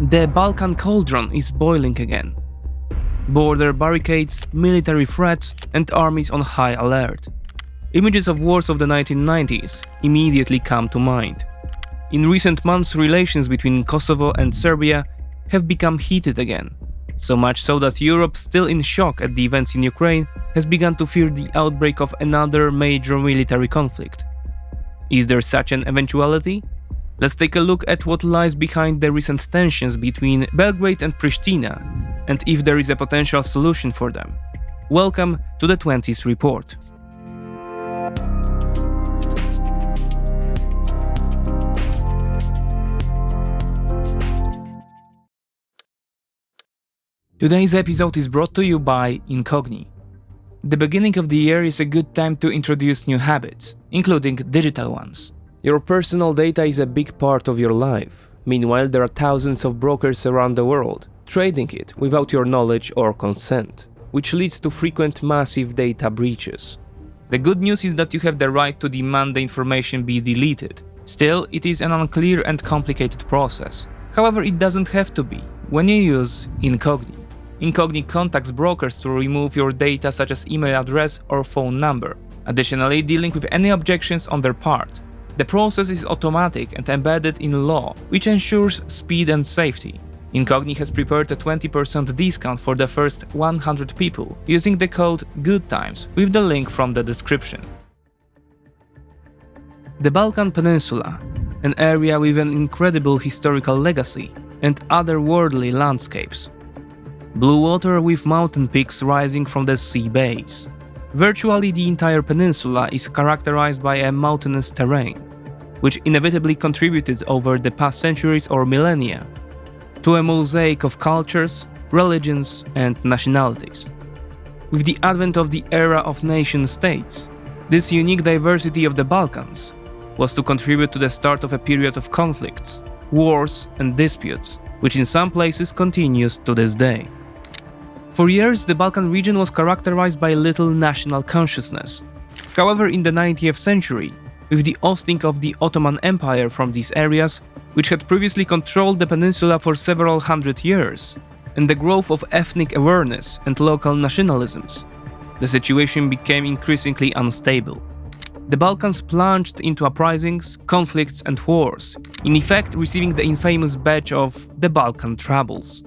The Balkan Cauldron is boiling again. Border barricades, military threats, and armies on high alert. Images of wars of the 1990s immediately come to mind. In recent months, relations between Kosovo and Serbia have become heated again, so much so that Europe, still in shock at the events in Ukraine, has begun to fear the outbreak of another major military conflict. Is there such an eventuality? Let's take a look at what lies behind the recent tensions between Belgrade and Pristina, and if there is a potential solution for them. Welcome to the 20s Report. Today's episode is brought to you by Incogni. The beginning of the year is a good time to introduce new habits, including digital ones. Your personal data is a big part of your life. Meanwhile, there are thousands of brokers around the world, trading it without your knowledge or consent, which leads to frequent massive data breaches. The good news is that you have the right to demand the information be deleted. Still, it is an unclear and complicated process. However, it doesn't have to be when you use Incogni. Incogni contacts brokers to remove your data such as email address or phone number, additionally dealing with any objections on their part. The process is automatic and embedded in law, which ensures speed and safety. Incogni has prepared a 20% discount for the first 100 people using the code goodtimes with the link from the description. The Balkan Peninsula, an area with an incredible historical legacy and otherworldly landscapes. Blue water with mountain peaks rising from the sea base. Virtually the entire peninsula is characterized by a mountainous terrain, which inevitably contributed over the past centuries or millennia to a mosaic of cultures, religions, and nationalities. With the advent of the era of nation-states, this unique diversity of the Balkans was to contribute to the start of a period of conflicts, wars, and disputes, which in some places continues to this day. For years, the Balkan region was characterized by little national consciousness. However, in the 19th century, with the ousting of the Ottoman Empire from these areas, which had previously controlled the peninsula for several hundred years, and the growth of ethnic awareness and local nationalisms, the situation became increasingly unstable. The Balkans plunged into uprisings, conflicts, and wars, in effect receiving the infamous badge of the Balkan Troubles.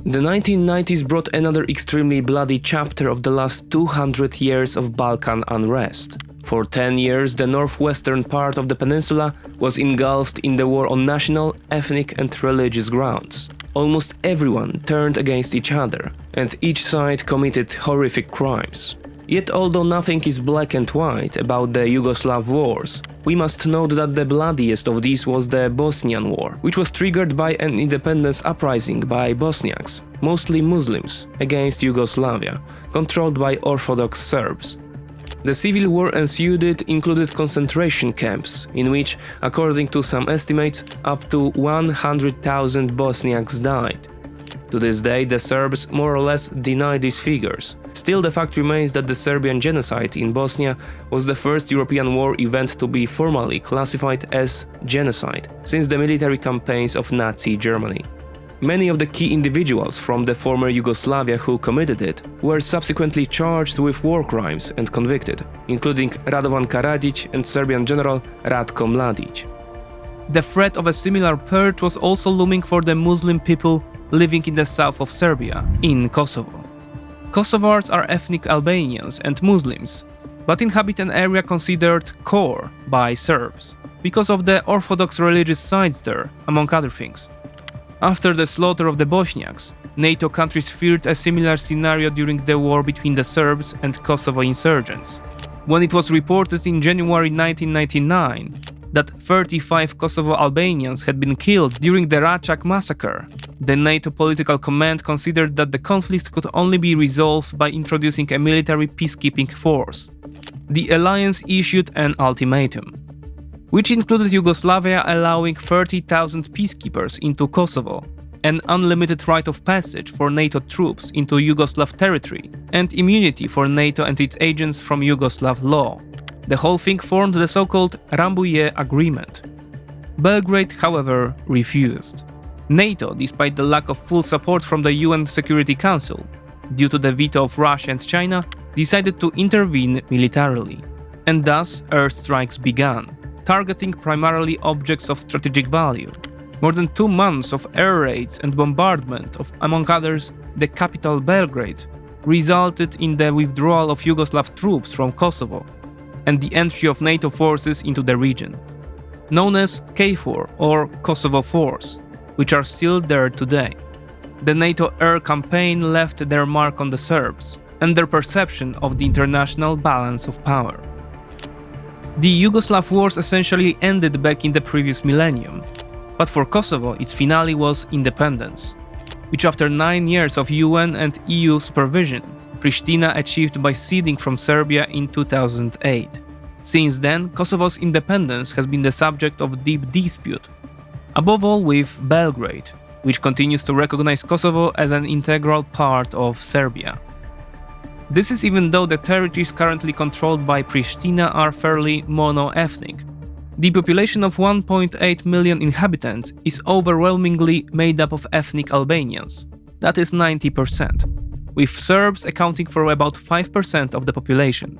The 1990s brought another extremely bloody chapter of the last 200 years of Balkan unrest. For 10 years, the northwestern part of the peninsula was engulfed in the war on national, ethnic, and religious grounds. Almost everyone turned against each other, and each side committed horrific crimes. Yet, although nothing is black and white about the Yugoslav wars, we must note that the bloodiest of these was the Bosnian War, which was triggered by an independence uprising by Bosniaks, mostly Muslims, against Yugoslavia, controlled by Orthodox Serbs. The civil war ensued. It included concentration camps, in which, according to some estimates, up to 100,000 Bosniaks died. To this day, the Serbs more or less deny these figures. Still, the fact remains that the Serbian genocide in Bosnia was the first European war event to be formally classified as genocide since the military campaigns of Nazi Germany. Many of the key individuals from the former Yugoslavia who committed it were subsequently charged with war crimes and convicted, including Radovan Karadzic and Serbian general Ratko Mladic. The threat of a similar purge was also looming for the Muslim people living in the south of Serbia, in Kosovo. Kosovars are ethnic Albanians and Muslims, but inhabit an area considered core by Serbs, because of the Orthodox religious sites there, among other things. After the slaughter of the Bosniaks, NATO countries feared a similar scenario during the war between the Serbs and Kosovo insurgents, when it was reported in January 1999 that 35 Kosovo Albanians had been killed during the Račak massacre. The NATO political command considered that the conflict could only be resolved by introducing a military peacekeeping force. The alliance issued an ultimatum, which included Yugoslavia allowing 30,000 peacekeepers into Kosovo, an unlimited right of passage for NATO troops into Yugoslav territory, and immunity for NATO and its agents from Yugoslav law. The whole thing formed the so-called Rambouillet Agreement. Belgrade, however, refused. NATO, despite the lack of full support from the UN Security Council, due to the veto of Russia and China, decided to intervene militarily. And thus, airstrikes began, targeting primarily objects of strategic value. More than 2 months of air raids and bombardment of, among others, the capital Belgrade, resulted in the withdrawal of Yugoslav troops from Kosovo and the entry of NATO forces into the region, known as KFOR or Kosovo Force, which are still there today. The NATO air campaign left their mark on the Serbs and their perception of the international balance of power. The Yugoslav wars essentially ended back in the previous millennium, but for Kosovo its finale was independence, which after 9 years of UN and EU supervision, Pristina achieved by ceding from Serbia in 2008. Since then, Kosovo's independence has been the subject of deep dispute, above all with Belgrade, which continues to recognize Kosovo as an integral part of Serbia. This is even though the territories currently controlled by Pristina are fairly mono-ethnic. The population of 1.8 million inhabitants is overwhelmingly made up of ethnic Albanians, that is 90%, with Serbs accounting for about 5% of the population.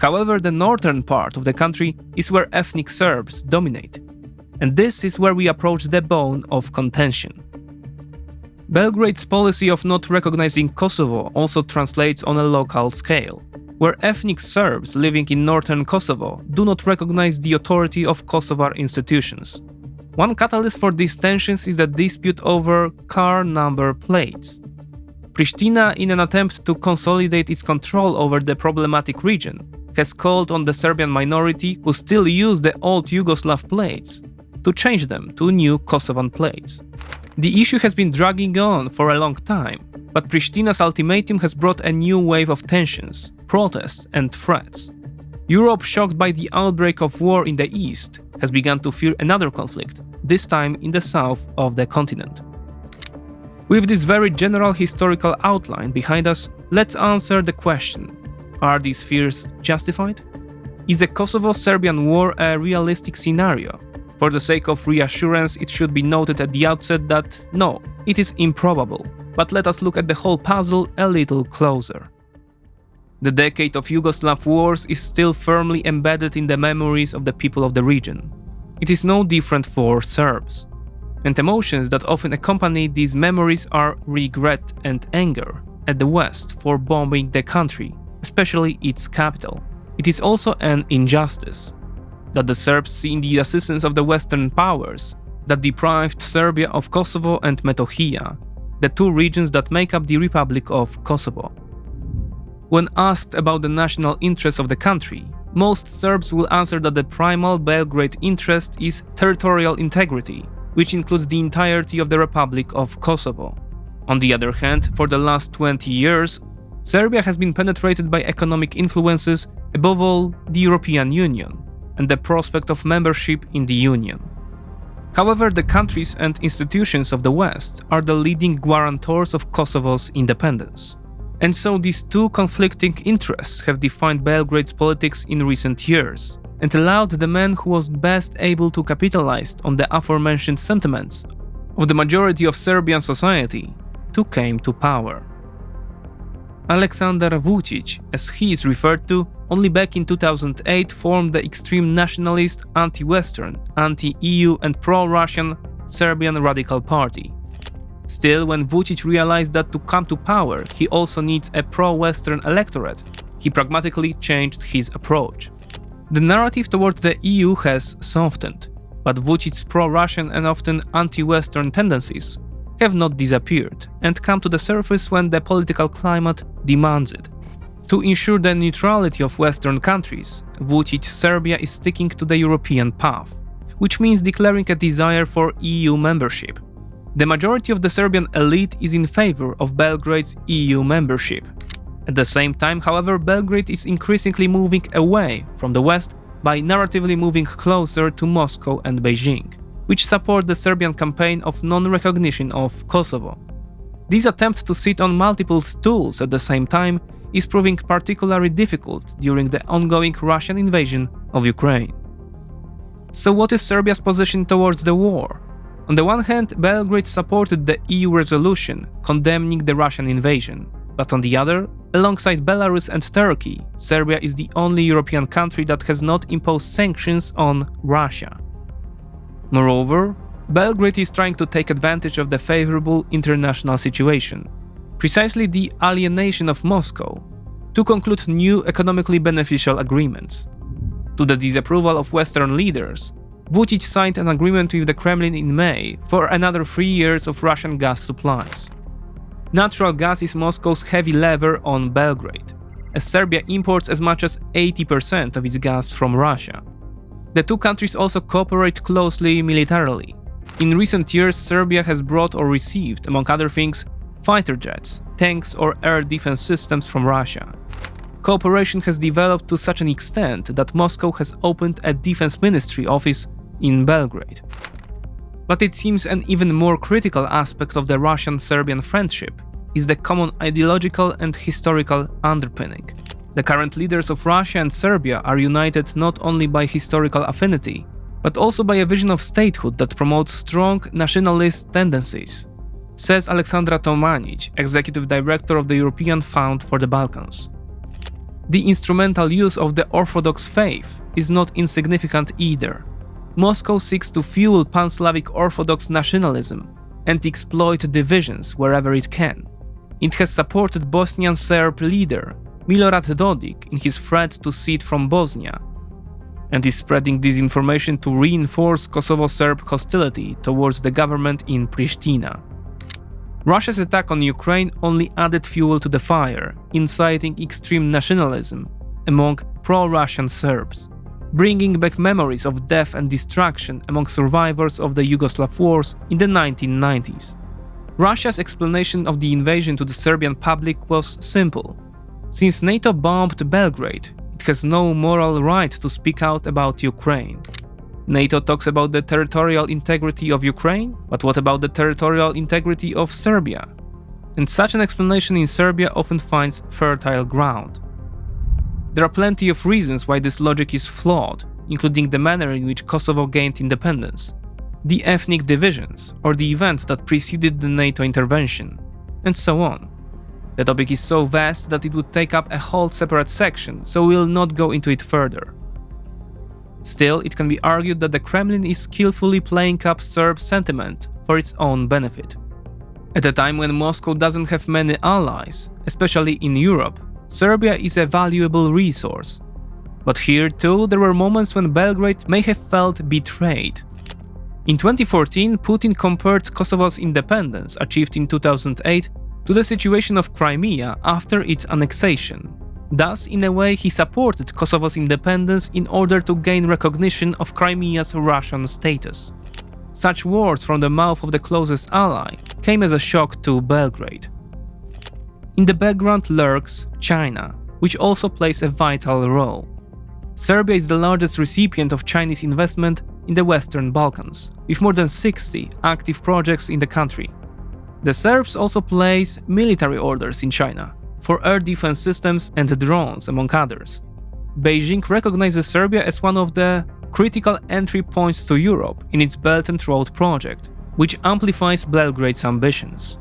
However, the northern part of the country is where ethnic Serbs dominate, and this is where we approach the bone of contention. Belgrade's policy of not recognizing Kosovo also translates on a local scale, where ethnic Serbs living in northern Kosovo do not recognize the authority of Kosovar institutions. One catalyst for these tensions is the dispute over car number plates. Pristina, in an attempt to consolidate its control over the problematic region, has called on the Serbian minority who still use the old Yugoslav plates to change them to new Kosovan plates. The issue has been dragging on for a long time, but Pristina's ultimatum has brought a new wave of tensions, protests and threats. Europe, shocked by the outbreak of war in the east, has begun to fear another conflict, this time in the south of the continent. With this very general historical outline behind us, let's answer the question: are these fears justified? Is the Kosovo-Serbian war a realistic scenario? For the sake of reassurance, it should be noted at the outset that no, it is improbable, but let us look at the whole puzzle a little closer. The decade of Yugoslav wars is still firmly embedded in the memories of the people of the region. It is no different for Serbs. And emotions that often accompany these memories are regret and anger at the West for bombing the country, especially its capital. It is also an injustice that the Serbs see in the assistance of the Western powers that deprived Serbia of Kosovo and Metohija, the two regions that make up the Republic of Kosovo. When asked about the national interests of the country, most Serbs will answer that the primal Belgrade interest is territorial integrity, which includes the entirety of the Republic of Kosovo. On the other hand, for the last 20 years, Serbia has been penetrated by economic influences, above all the European Union, and the prospect of membership in the Union. However, the countries and institutions of the West are the leading guarantors of Kosovo's independence. And so these two conflicting interests have defined Belgrade's politics in recent years, and allowed the man who was best able to capitalize on the aforementioned sentiments of the majority of Serbian society to come to power. Aleksandar Vučić, as he is referred to, only back in 2008 formed the extreme nationalist, anti-Western, anti-EU and pro-Russian Serbian Radical Party. Still, when Vučić realized that to come to power he also needs a pro-Western electorate, he pragmatically changed his approach. The narrative towards the EU has softened, but Vučić's pro-Russian and often anti-Western tendencies have not disappeared and come to the surface when the political climate demands it. To ensure the neutrality of Western countries, Vučić Serbia is sticking to the European path, which means declaring a desire for EU membership. The majority of the Serbian elite is in favor of Belgrade's EU membership. At the same time, however, Belgrade is increasingly moving away from the West by narratively moving closer to Moscow and Beijing, which support the Serbian campaign of non-recognition of Kosovo. This attempt to sit on multiple stools at the same time is proving particularly difficult during the ongoing Russian invasion of Ukraine. So what is Serbia's position towards the war? On the one hand, Belgrade supported the EU resolution condemning the Russian invasion, but on the other, alongside Belarus and Turkey, Serbia is the only European country that has not imposed sanctions on Russia. Moreover, Belgrade is trying to take advantage of the favorable international situation, precisely the alienation of Moscow, to conclude new economically beneficial agreements. To the disapproval of Western leaders, Vučić signed an agreement with the Kremlin in May for another 3 years of Russian gas supplies. Natural gas is Moscow's heavy lever on Belgrade, as Serbia imports as much as 80% of its gas from Russia. The two countries also cooperate closely militarily. In recent years, Serbia has brought or received, among other things, fighter jets, tanks or air defense systems from Russia. Cooperation has developed to such an extent that Moscow has opened a defense ministry office in Belgrade. But it seems an even more critical aspect of the Russian-Serbian friendship is the common ideological and historical underpinning. The current leaders of Russia and Serbia are united not only by historical affinity, but also by a vision of statehood that promotes strong nationalist tendencies, says Aleksandra Tomanić, executive director of the European Fund for the Balkans. The instrumental use of the Orthodox faith is not insignificant either. Moscow seeks to fuel pan-Slavic Orthodox nationalism and exploit divisions wherever it can. It has supported Bosnian Serb leader Milorad Dodik in his threat to cede from Bosnia, and is spreading disinformation to reinforce Kosovo Serb hostility towards the government in Pristina. Russia's attack on Ukraine only added fuel to the fire, inciting extreme nationalism among pro-Russian Serbs, bringing back memories of death and destruction among survivors of the Yugoslav wars in the 1990s. Russia's explanation of the invasion to the Serbian public was simple. Since NATO bombed Belgrade, it has no moral right to speak out about Ukraine. NATO talks about the territorial integrity of Ukraine, but what about the territorial integrity of Serbia? And such an explanation in Serbia often finds fertile ground. There are plenty of reasons why this logic is flawed, including the manner in which Kosovo gained independence, the ethnic divisions, or the events that preceded the NATO intervention, and so on. The topic is so vast that it would take up a whole separate section, so we'll not go into it further. Still, it can be argued that the Kremlin is skillfully playing up Serb sentiment for its own benefit. At a time when Moscow doesn't have many allies, especially in Europe, Serbia is a valuable resource. But here too, there were moments when Belgrade may have felt betrayed. In 2014, Putin compared Kosovo's independence, achieved in 2008, to the situation of Crimea after its annexation. Thus, in a way, he supported Kosovo's independence in order to gain recognition of Crimea's Russian status. Such words from the mouth of the closest ally came as a shock to Belgrade. In the background lurks China, which also plays a vital role. Serbia is the largest recipient of Chinese investment in the Western Balkans, with more than 60 active projects in the country. The Serbs also place military orders in China for air defense systems and drones, among others. Beijing recognizes Serbia as one of the critical entry points to Europe in its Belt and Road project, which amplifies Belgrade's ambitions.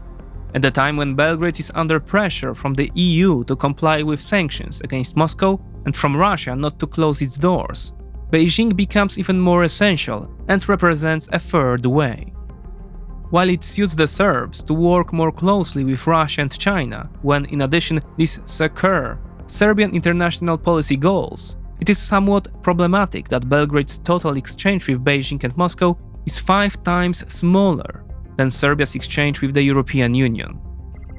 At the time when Belgrade is under pressure from the EU to comply with sanctions against Moscow and from Russia not to close its doors, Beijing becomes even more essential and represents a third way. While it suits the Serbs to work more closely with Russia and China when, in addition, these succor Serbian international policy goals, it is somewhat problematic that Belgrade's total exchange with Beijing and Moscow is 5 times smaller than Serbia's exchange with the European Union.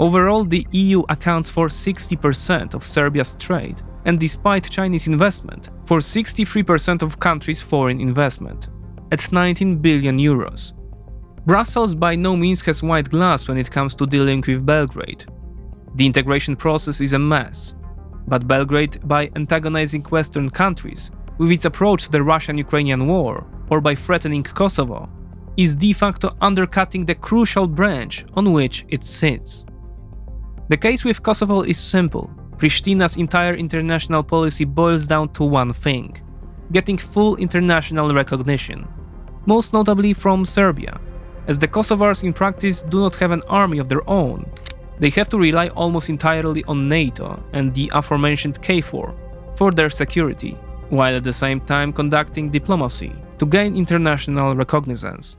Overall, the EU accounts for 60% of Serbia's trade, and despite Chinese investment, for 63% of country's foreign investment, at 19 billion euros. Brussels by no means has white glass when it comes to dealing with Belgrade. The integration process is a mess, but Belgrade, by antagonizing Western countries with its approach to the Russian-Ukrainian war, or by threatening Kosovo, is de facto undercutting the crucial branch on which it sits. The case with Kosovo is simple. Pristina's entire international policy boils down to one thing: getting full international recognition, most notably from Serbia, as the Kosovars in practice do not have an army of their own. They have to rely almost entirely on NATO and the aforementioned KFOR for their security, while at the same time conducting diplomacy to gain international recognizance.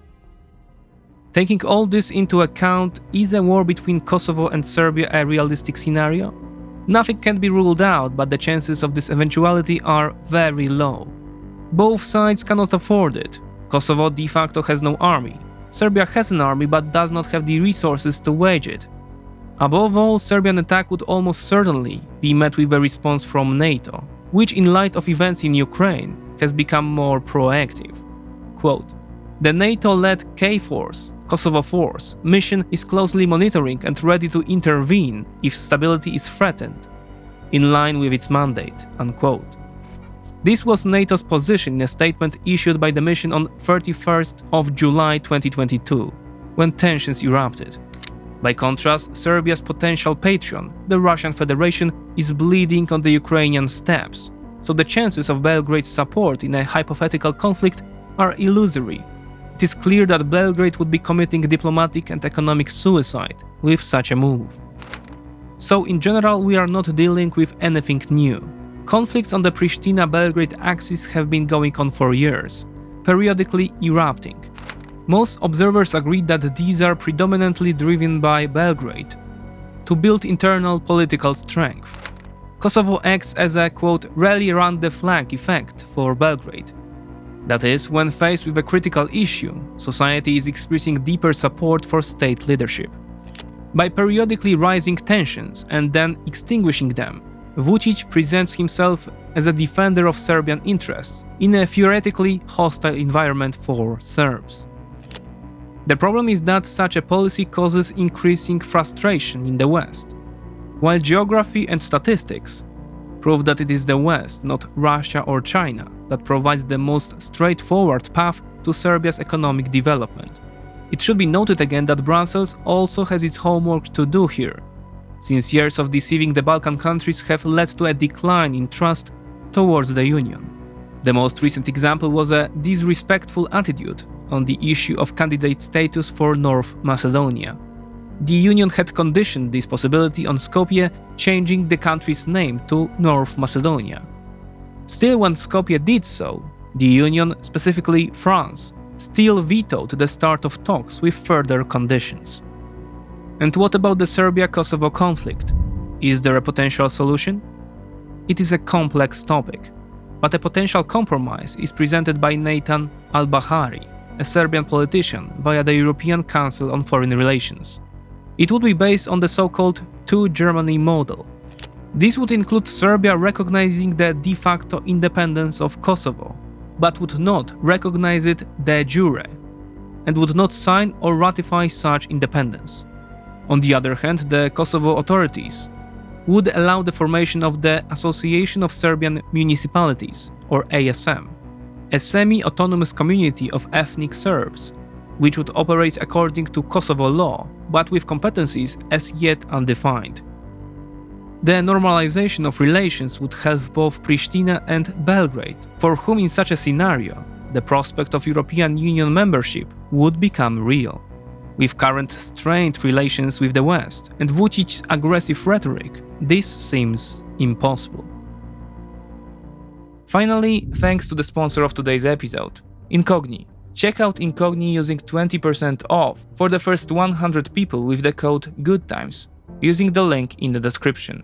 Taking all this into account, is a war between Kosovo and Serbia a realistic scenario? Nothing can be ruled out, but the chances of this eventuality are very low. Both sides cannot afford it. Kosovo de facto has no army. Serbia has an army but does not have the resources to wage it. Above all, Serbian attack would almost certainly be met with a response from NATO, which in light of events in Ukraine has become more proactive. Quote, "The NATO-led KFOR's Kosovo Force mission is closely monitoring and ready to intervene if stability is threatened, in line with its mandate." Unquote. This was NATO's position in a statement issued by the mission on 31st of July 2022, when tensions erupted. By contrast, Serbia's potential patron, the Russian Federation, is bleeding on the Ukrainian steppes, so the chances of Belgrade's support in a hypothetical conflict are illusory. It is clear that Belgrade would be committing diplomatic and economic suicide with such a move. So in general, we are not dealing with anything new. Conflicts on the Pristina-Belgrade axis have been going on for years, periodically erupting. Most observers agree that these are predominantly driven by Belgrade to build internal political strength. Kosovo acts as a, quote, rally around the flag effect for Belgrade. That is, when faced with a critical issue, society is expressing deeper support for state leadership. By periodically rising tensions and then extinguishing them, Vučić presents himself as a defender of Serbian interests in a theoretically hostile environment for Serbs. The problem is that such a policy causes increasing frustration in the West, while geography and statistics prove that it is the West, not Russia or China, that provides the most straightforward path to Serbia's economic development. It should be noted again that Brussels also has its homework to do here, since years of deceiving the Balkan countries have led to a decline in trust towards the Union. The most recent example was a disrespectful attitude on the issue of candidate status for North Macedonia. The Union had conditioned this possibility on Skopje changing the country's name to North Macedonia. Still, when Skopje did so, the Union, specifically France, still vetoed the start of talks with further conditions. And what about the Serbia-Kosovo conflict? Is there a potential solution? It is a complex topic, but a potential compromise is presented by Nathan Al-Bahari, a Serbian politician, via the European Council on Foreign Relations. It would be based on the so-called two-Germany model. This would include Serbia recognizing the de facto independence of Kosovo, but would not recognize it de jure, and would not sign or ratify such independence. On the other hand, the Kosovo authorities would allow the formation of the Association of Serbian Municipalities, or ASM, a semi-autonomous community of ethnic Serbs, which would operate according to Kosovo law, but with competencies as yet undefined. The normalization of relations would help both Pristina and Belgrade, for whom in such a scenario, the prospect of European Union membership would become real. With current strained relations with the West and Vučić's aggressive rhetoric, this seems impossible. Finally, thanks to the sponsor of today's episode, Incogni. Check out Incogni using 20% off for the first 100 people with the code GOODTIMES, using the link in the description.